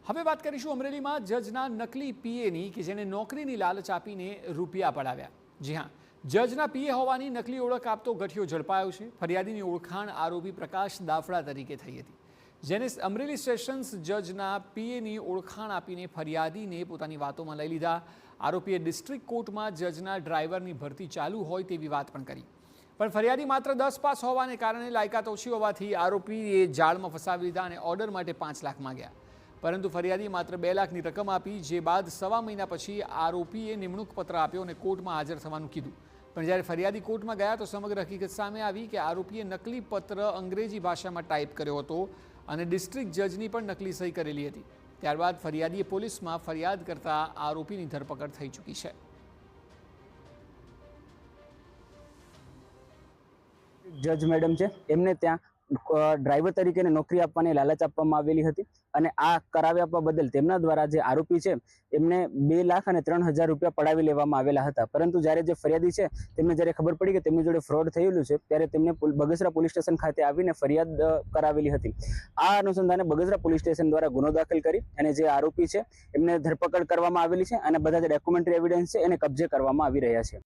હવે વાત કરીશું અમરેલીમાં જજના નકલી પીએની કે જેને નોકરીની લાલચ આપીને રૂપિયા પડાવ્યા। જી હા, જજના પીએ હોવાની નકલી ઓળખ આપતો ગઠિયો ઝડપાયો છે। ફરિયાદીની ઓળખાણ આરોપી પ્રકાશ દાફડા તરીકે થઈ હતી, જેને અમરેલી સેશન્સ જજના પીએની ઓળખાણ આપીને ફરિયાદીને પોતાની વાતોમાં લઈ લીધા। આરોપીએ ડિસ્ટ્રિક્ટ કોર્ટમાં જજના ડ્રાઈવરની ભરતી ચાલુ હોય તેવી વાત પણ કરી, પણ ફરિયાદી માત્ર 10 પાસ હોવાને કારણે લાયકાત ઓછી હોવાથી આરોપીએ જાળમાં ફસાવી લીધા અને ઓર્ડર માટે 5 લાખ માંગ્યા, પરંતુ ફરિયાદી માત્ર 2 લાખની રકમ આપી, જે બાદ સવા મહિના પછી આરોપીએ નિમણૂક પત્ર આપ્યો અને કોર્ટમાં હાજર થવાનું કીધું। પણ જ્યારે ફરિયાદી કોર્ટમાં ગયા તો સમગ્ર હકીકત સામે આવી કે આરોપીએ નકલી પત્ર અંગ્રેજી ભાષામાં ટાઈપ કર્યો હતો અને ડિસ્ટ્રિક્ટ જજની પણ નકલી સહી કરેલી હતી। ત્યારબાદ ફરિયાદીએ પોલીસમાં ફરિયાદ કરતા આરોપીની ધરપકડ થઈ ચૂકી છે। જજ મેડમ છે, એમને ત્યાં ડ્રાઈવર તરીકે નોકરી આપવાની લાલચ આપવામાં આવેલી હતી અને આ કરાવી આપવા બદલ તેમના દ્વારા જે આરોપી છે એમને 2 લાખ અને 3,000 રૂપિયા પડાવી લેવામાં આવેલા હતા। પરંતુ જ્યારે જે ફરિયાદી છે તેમને જ્યારે ખબર પડી કે તેમની જોડે ફ્રોડ થયેલું છે, ત્યારે તેમને બગસરા પોલીસ સ્ટેશન ખાતે આવીને ફરિયાદ કરાવેલી હતી। આ અનુસંધાને બગસરા પોલીસ સ્ટેશન દ્વારા ગુનો દાખલ કરી અને જે આરોપી છે એમને ધરપકડ કરવામાં આવેલી છે અને બધા જે ડોક્યુમેન્ટરી એવિડન્સ છે એને કબજે કરવામાં આવી રહ્યા છે।